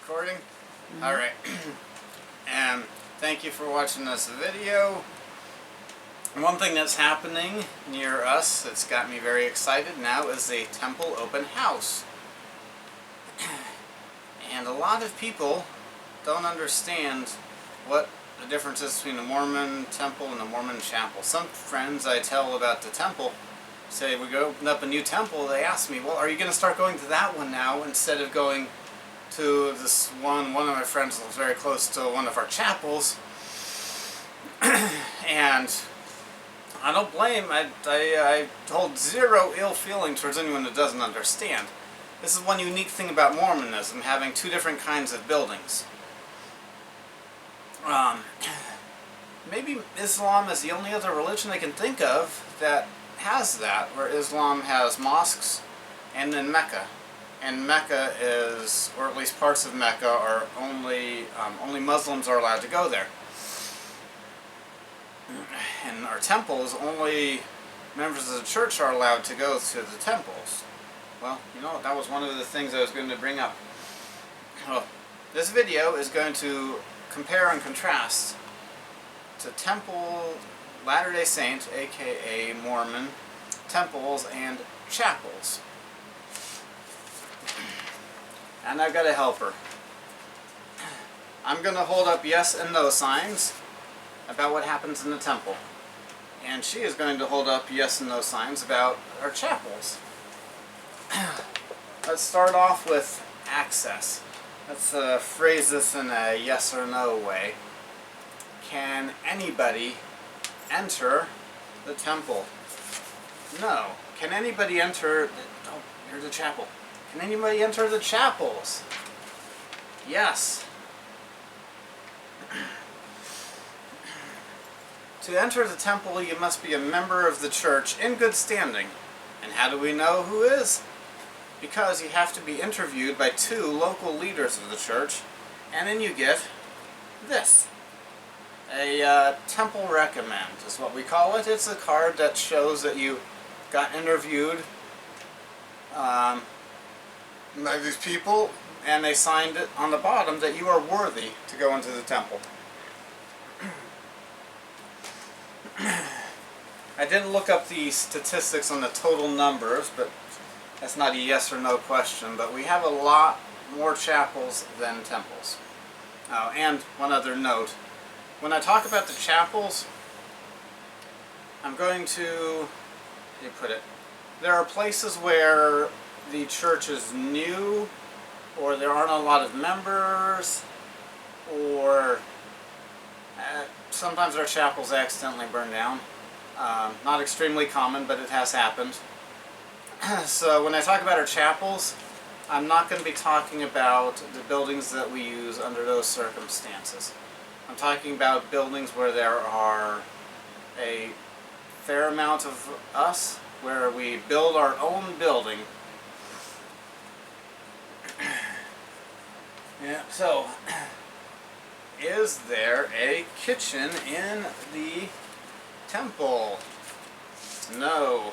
Recording? Alright. And thank you for watching this video. One thing that's happening near us that's got me very excited now is a temple open house. And a lot of people don't understand what the difference is between the Mormon temple and the Mormon chapel. Some friends I tell about the temple say, we go open up a new temple, they ask me, well, are you going to start going to that one now instead of going to this one of my friends was very close to one of our chapels. And I don't blame, I hold zero ill feeling towards anyone that doesn't understand. This is one unique thing about Mormonism, having two different kinds of buildings. Maybe Islam is the only other religion I can think of that has that, where Islam has mosques and then Mecca. And Mecca is, or at least parts of Mecca, are only Muslims are allowed to go there. And our temples, only members of the church are allowed to go to the temples. Well, you know, that was one of the things I was going to bring up. Well, this video is going to compare and contrast to temple, Latter-day Saint, aka Mormon, temples and chapels. And I've got a helper. I'm going to hold up yes and no signs about what happens in the temple. And she is going to hold up yes and no signs about our chapels. Let's start off with access. Let's phrase this in a yes or no way. Can anybody enter the temple? No. Can anybody enter the chapel? Can anybody enter the chapels? Yes. To enter the temple, you must be a member of the church in good standing. And how do we know who is? Because you have to be interviewed by two local leaders of the church, and then you get this. A temple recommend is what we call it. It's a card that shows that you got interviewed by these people, and they signed it on the bottom that you are worthy to go into the temple. I didn't look up the statistics on the total numbers, but that's not a yes or no question, but we have a lot more chapels than temples. Oh, and one other note. When I talk about the chapels, I'm going to, how do you put it? There are places where the church is new, or there aren't a lot of members, or sometimes our chapels accidentally burn down. Not extremely common, but it has happened. So when I talk about our chapels, I'm not going to be talking about the buildings that we use under those circumstances. I'm talking about buildings where there are a fair amount of us, where we build our own building. Yeah, so, is there a kitchen in the temple? No.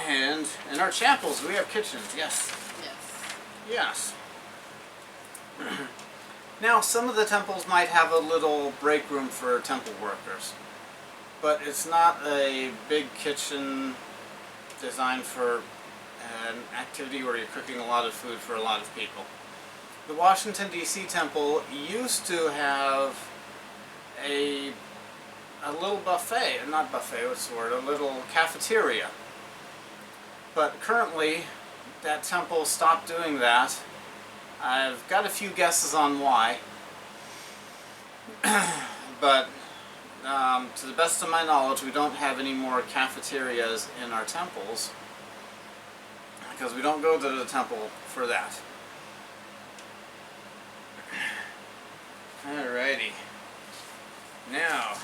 And in our chapels, do we have kitchens? Yes. Yes. Now, some of the temples might have a little break room for temple workers, but it's not a big kitchen designed for an activity where you're cooking a lot of food for a lot of people. The Washington, D.C. temple used to have a little buffet, not buffet, what's the word, a little cafeteria. But currently, that temple stopped doing that. I've got a few guesses on why. But to the best of my knowledge, we don't have any more cafeterias in our temples, because we don't go to the temple for that. Alrighty. Now,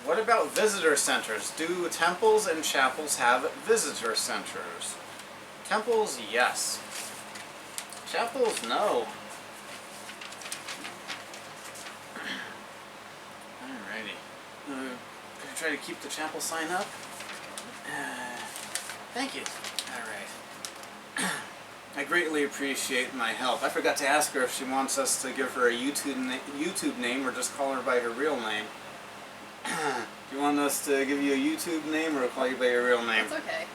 what about visitor centers? Do temples and chapels have visitor centers? Temples, yes. Chapels, no. Alrighty. Gonna try to keep the chapel sign up. Thank you. Alright. I greatly appreciate my help. I forgot to ask her if she wants us to give her a YouTube name or just call her by her real name. Do you want us to give you a YouTube name or call you by your real name? It's okay.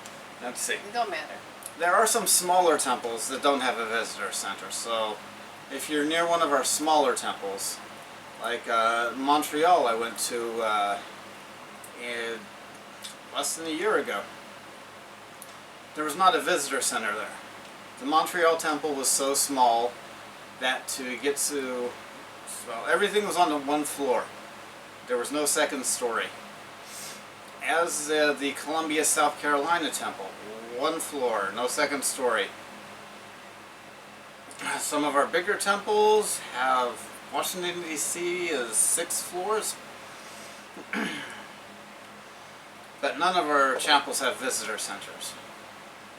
Let's see. It don't matter. There are some smaller temples that don't have a visitor center, so if you're near one of our smaller temples, like Montreal I went to less than a year ago, there was not a visitor center there. The Montreal temple was so small that to get to, well, everything was on the one floor. There was no second story. As the Columbia, South Carolina temple, one floor, no second story. Some of our bigger temples have, Washington D.C. is 6 floors. But none of our chapels have visitor centers.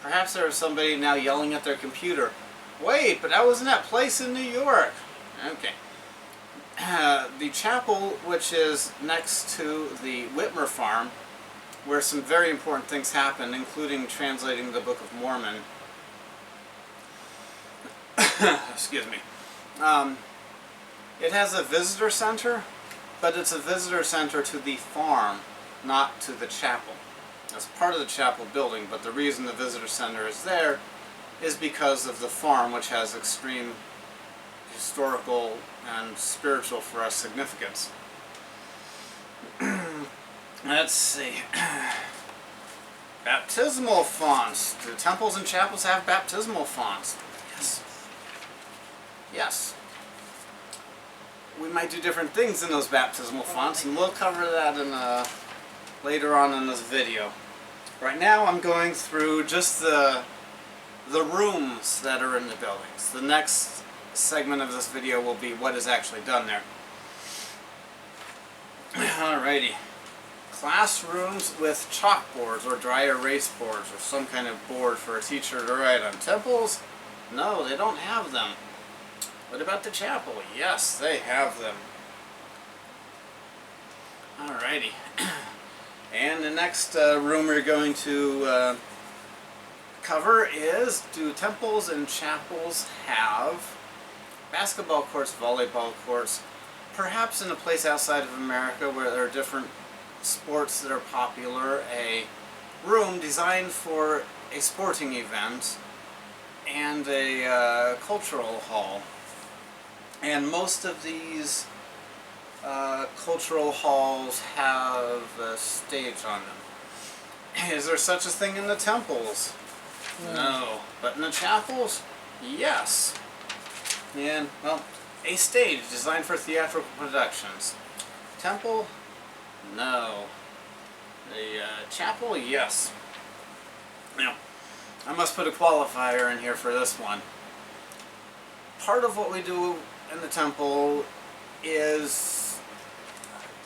Perhaps there is somebody now yelling at their computer, wait, but I was in that place in New York. Okay. The chapel, which is next to the Whitmer farm, where some very important things happen, including translating the Book of Mormon. Excuse me. It has a visitor center, but it's a visitor center to the farm, not to the chapel. It's part of the chapel building, but the reason the visitor center is there is because of the farm, which has extreme historical and spiritual for us significance. Let's see. Baptismal fonts. Do temples and chapels have baptismal fonts? Yes. Yes. We might do different things in those baptismal fonts, and we'll cover that in later on in this video. Right now I'm going through just the rooms that are in the buildings. The next segment of this video will be what is actually done there. Alrighty. Classrooms with chalkboards or dry erase boards or some kind of board for a teacher to write on. Temples? No, they don't have them. What about the chapel? Yes, they have them. Alrighty. And the next room we're going to cover is, do temples and chapels have basketball courts, volleyball courts, perhaps in a place outside of America where there are different sports that are popular, a room designed for a sporting event and a cultural hall. And most of these cultural halls have a stage on them. Is there such a thing in the temples? No. But in the chapels? Yes. And, well, a stage designed for theatrical productions. Temple? No. The chapel? Yes. Now, I must put a qualifier in here for this one. Part of what we do in the temple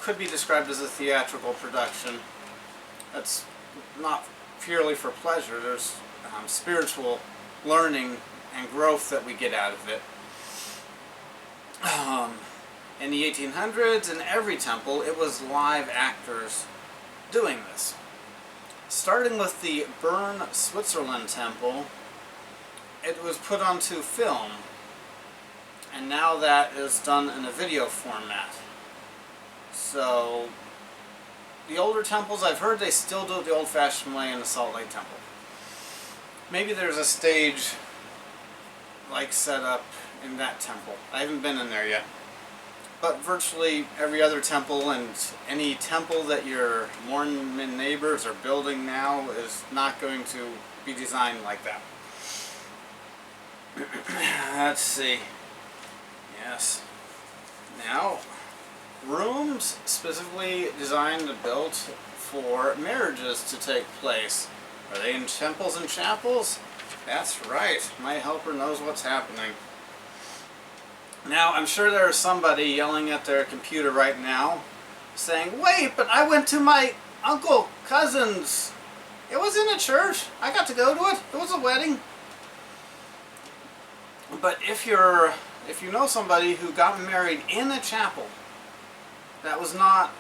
could be described as a theatrical production. That's not purely for pleasure. There's spiritual learning and growth that we get out of it. In the 1800s, in every temple, it was live actors doing this. Starting with the Bern, Switzerland temple, it was put onto film, and now that is done in a video format. So, the older temples, I've heard they still do it the old-fashioned way in the Salt Lake Temple. Maybe there's a stage like set up in that temple. I haven't been in there yet. But virtually every other temple and any temple that your Mormon neighbors are building now is not going to be designed like that. Let's see. Yes. Now, rooms specifically designed and built for marriages to take place. Are they in temples and chapels? That's right. My helper knows what's happening. Now, I'm sure there is somebody yelling at their computer right now saying, wait, but I went to my cousin's. It was in a church. I got to go to it. It was a wedding. But if you know somebody who got married in a chapel, that was not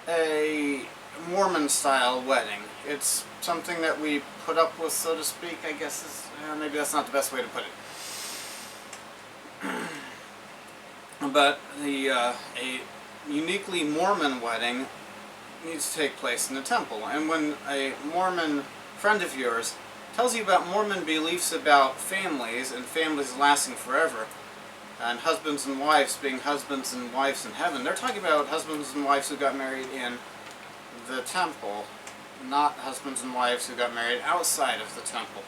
a Mormon-style wedding. It's something that we put up with, so to speak, I guess is, maybe that's not the best way to put it. But a uniquely Mormon wedding needs to take place in the temple. And when a Mormon friend of yours tells you about Mormon beliefs about families and families lasting forever, and husbands and wives being husbands and wives in heaven, they're talking about husbands and wives who got married in the temple, not husbands and wives who got married outside of the temple.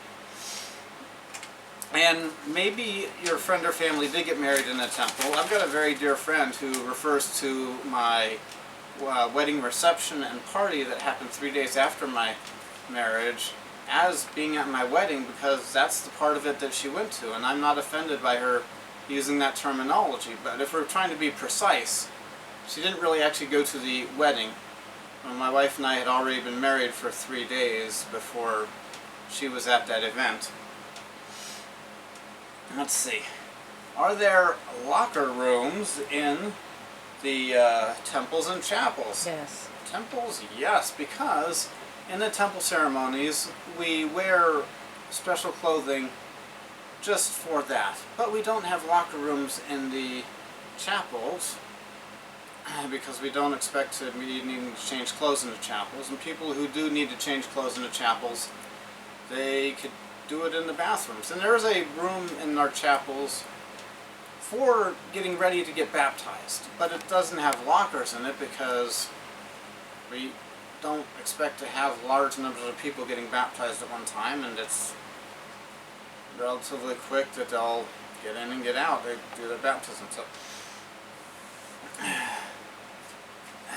And maybe your friend or family did get married in a temple. I've got a very dear friend who refers to my wedding reception and party that happened 3 days after my marriage as being at my wedding, because that's the part of it that she went to, and I'm not offended by her using that terminology. But if we're trying to be precise, she didn't really actually go to the wedding. My wife and I had already been married for 3 days before she was at that event. Let's see. Are there locker rooms in the temples and chapels? Yes. Temples, yes, because in the temple ceremonies we wear special clothing just for that. But we don't have locker rooms in the chapels because we don't expect to be needing to change clothes in the chapels. And people who do need to change clothes in the chapels, they could do it in the bathrooms. And there's a room in our chapels for getting ready to get baptized, but it doesn't have lockers in it because we don't expect to have large numbers of people getting baptized at one time, and it's relatively quick that they'll get in and get out. They do their baptism. So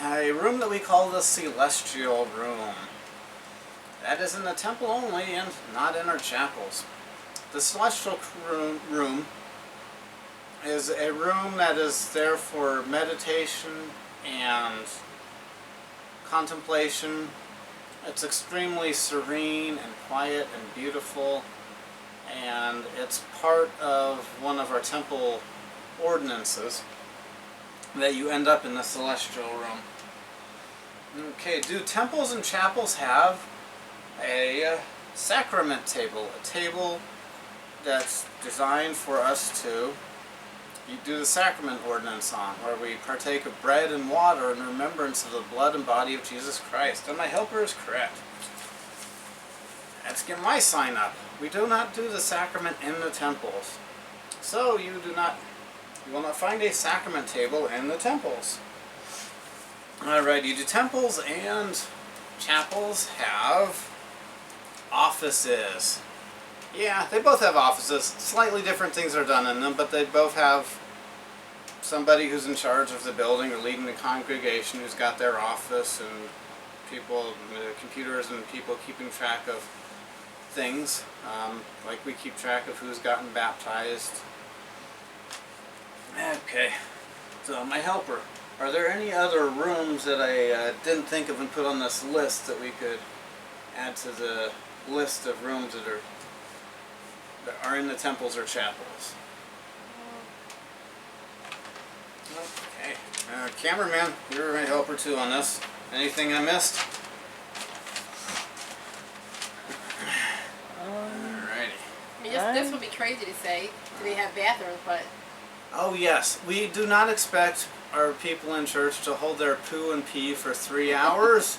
a room that we call the celestial room. That is in the temple only and not in our chapels. The celestial room is a room that is there for meditation and contemplation. It's extremely serene and quiet and beautiful, and it's part of one of our temple ordinances that you end up in the celestial room. Okay, do temples and chapels have a sacrament table? A table that's designed for us to do the sacrament ordinance on, where we partake of bread and water in remembrance of the blood and body of Jesus Christ. And my helper is correct. Let's get my sign up. We do not do the sacrament in the temples. So you will not find a sacrament table in the temples. Alrighty, do temples and chapels have offices? Yeah, they both have offices. Slightly different things are done in them, but they both have somebody who's in charge of the building or leading the congregation who's got their office, and people, computers and people keeping track of things. Like we keep track of who's gotten baptized. Okay, so my helper. Are there any other rooms that I didn't think of and put on this list that we could add to the list of rooms that are in the temples or chapels? Okay, cameraman, you're my helper too on this. Anything I missed? Alrighty. I mean, this would be crazy to say. Do they have bathrooms? But oh yes, we do not expect our people in church to hold their poo and pee for 3 hours.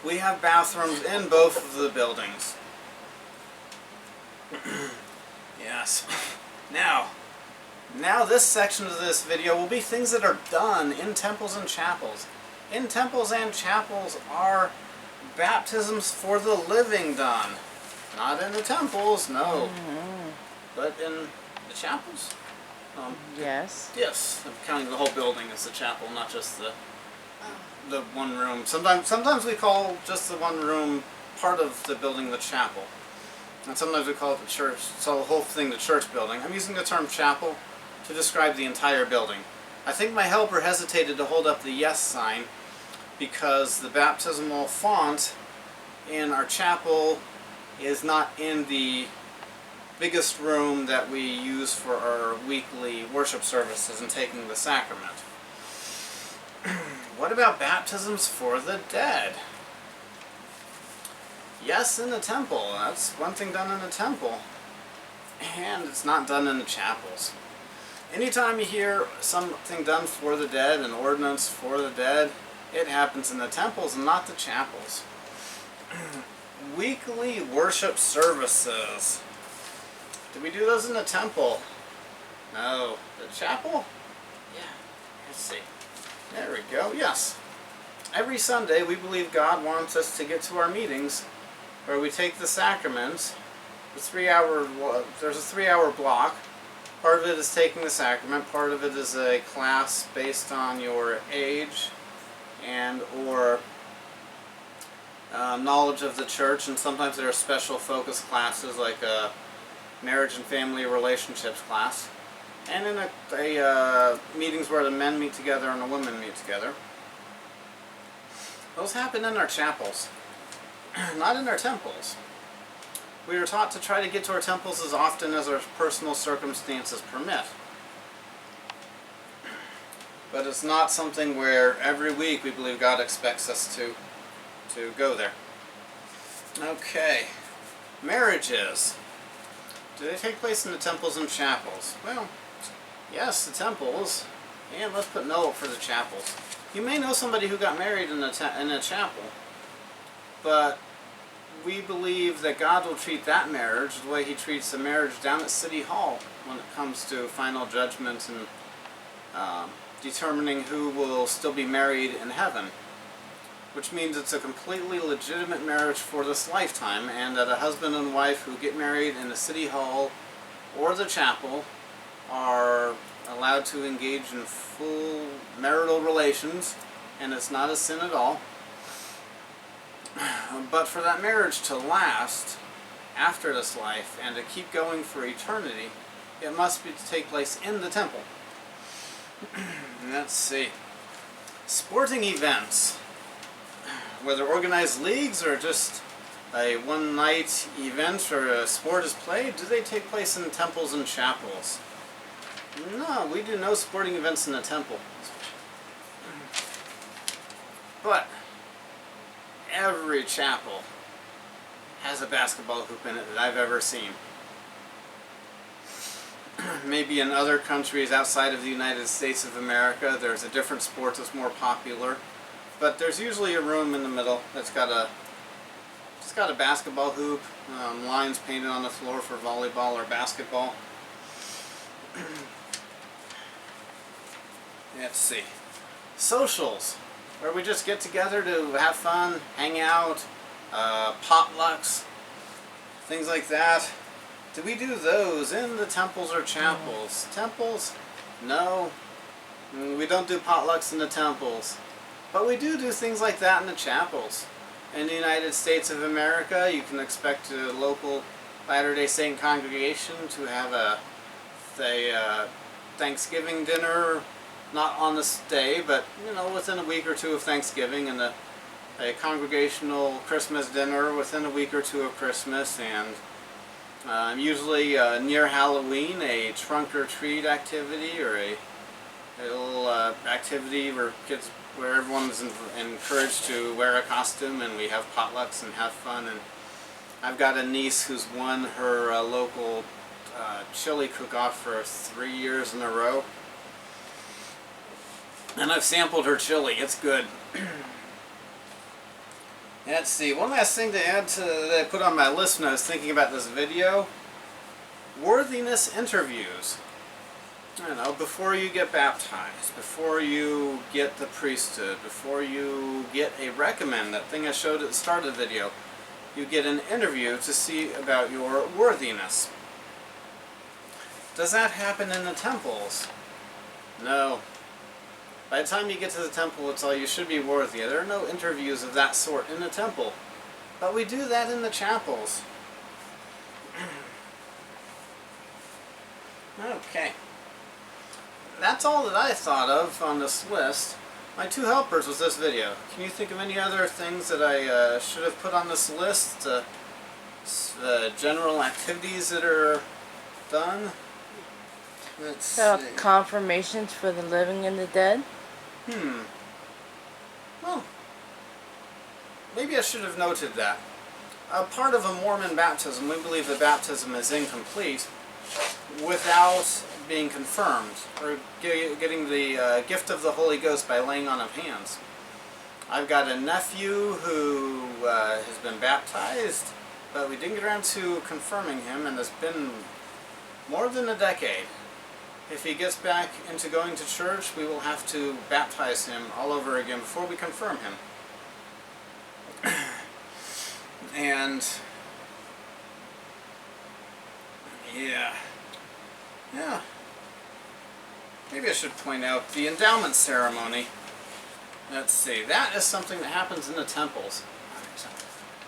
We have bathrooms in both of the buildings. Yes. Now this section of this video will be things that are done in temples and chapels. In temples and chapels are baptisms for the living done. Not in the temples, no. But in the chapels. Yes. Yes, I'm counting the whole building as the chapel, not just the one room. Sometimes we call just the one room part of the building the chapel. And sometimes we call it the church, so the whole thing the church building. I'm using the term chapel to describe the entire building. I think my helper hesitated to hold up the yes sign because the baptismal font in our chapel is not in the biggest room that we use for our weekly worship services and taking the sacrament. What about baptisms for the dead? Yes, in the temple. That's one thing done in the temple. And it's not done in the chapels. Anytime you hear something done for the dead, an ordinance for the dead, it happens in the temples and not the chapels. Weekly worship services. Do we do those in the temple? No. The chapel? Yeah. Let's see. There we go. Yes. Every Sunday we believe God wants us to get to our meetings where we take the sacraments. There's a 3-hour block. Part of it is taking the sacrament. Part of it is a class based on your age and or knowledge of the church, and sometimes there are special focus classes like a marriage and family relationships class, and in meetings where the men meet together and the women meet together. Those happen in our chapels, not in our temples. We are taught to try to get to our temples as often as our personal circumstances permit. But it's not something where every week we believe God expects us to go there. Okay. Marriages. Do they take place in the temples and chapels? Well, yes, the temples. And let's put no for the chapels. You may know somebody who got married in a chapel, but we believe that God will treat that marriage the way He treats the marriage down at City Hall when it comes to final judgment and determining who will still be married in heaven. Which means it's a completely legitimate marriage for this lifetime, and that a husband and wife who get married in the City Hall or the chapel are allowed to engage in full marital relations, and it's not a sin at all. But for that marriage to last after this life and to keep going for eternity, it must take place in the temple. Let's see. Sporting events, whether organized leagues or just a one-night event where a sport is played, do they take place in temples and chapels? No, we do no sporting events in the temple. But every chapel has a basketball hoop in it that I've ever seen. Maybe in other countries outside of the United States of America there's a different sport that's more popular, but there's usually a room in the middle that's got a basketball hoop, lines painted on the floor for volleyball or basketball. Let's see. Socials, where we just get together to have fun, hang out, potlucks, things like that. Do we do those in the temples or chapels? Temples? No. We don't do potlucks in the temples. But we do things like that in the chapels. In the United States of America, you can expect a local Latter-day Saint congregation to have a Thanksgiving dinner, not on this day, but within a week or two of Thanksgiving, and a congregational Christmas dinner within a week or two of Christmas, and usually near Halloween, a trunk or treat activity or a little activity where everyone is encouraged to wear a costume, and we have potlucks and have fun. And I've got a niece who's won her local chili cook-off for 3 years in a row. And I've sampled her chili. It's good. Let's see. One last thing to add that I put on my list when I was thinking about this video. Worthiness interviews. Before you get baptized, before you get the priesthood, before you get a recommend, that thing I showed at the start of the video, you get an interview to see about your worthiness. Does that happen in the temples? No. By the time you get to the temple, it's all you should be worthy. There are no interviews of that sort in the temple. But we do that in the chapels. Okay. That's all that I thought of on this list. My 2 helpers was this video. Can you think of any other things that I should have put on this list? The general activities that are done? Let's see. Confirmations for the living and the dead? Well, maybe I should have noted that. a part of a Mormon baptism, we believe the baptism is incomplete without being confirmed or getting the gift of the Holy Ghost by laying on of hands. I've got a nephew who has been baptized, but we didn't get around to confirming him, and it's been more than a decade. If he gets back into going to church, we will have to baptize him all over again before we confirm him. And yeah, maybe I should point out the endowment ceremony. Let's see, that is something that happens in the temples.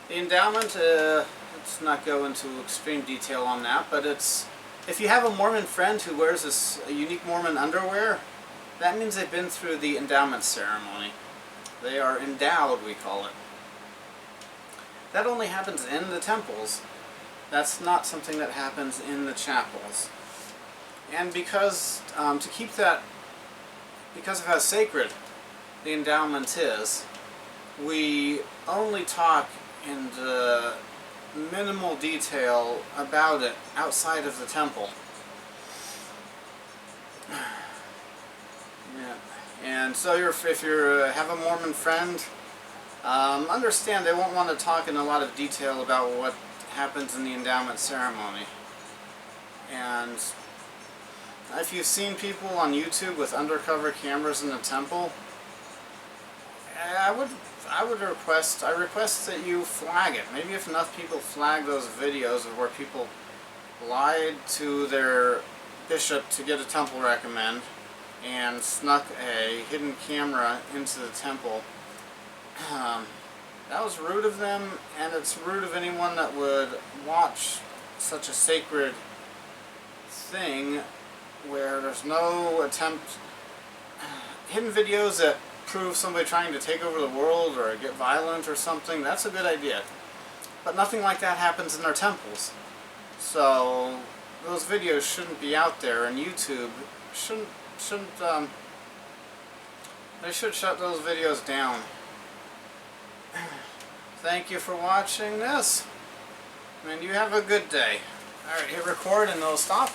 The endowment, let's not go into extreme detail on that, but it's, if you have a Mormon friend who wears this unique Mormon underwear, that means they've been through the endowment ceremony. They are endowed, we call it. That only happens in the temples. That's not something that happens in the chapels. And because, to keep that, because of how sacred the endowment is, we only talk in the minimal detail about it outside of the temple. Yeah. And so if you have a Mormon friend, understand they won't want to talk in a lot of detail about what happens in the endowment ceremony. And if you've seen people on YouTube with undercover cameras in the temple, I request that you flag it. Maybe if enough people flag those videos of where people lied to their bishop to get a temple recommend and snuck a hidden camera into the temple, that was rude of them, and it's rude of anyone that would watch such a sacred thing where there's no attempt. Hidden videos that prove somebody trying to take over the world or get violent or something, that's a good idea. But nothing like that happens in our temples. So those videos shouldn't be out there, and YouTube they should shut those videos down. Thank you for watching this, and you have a good day. Alright, hit record and it'll stop.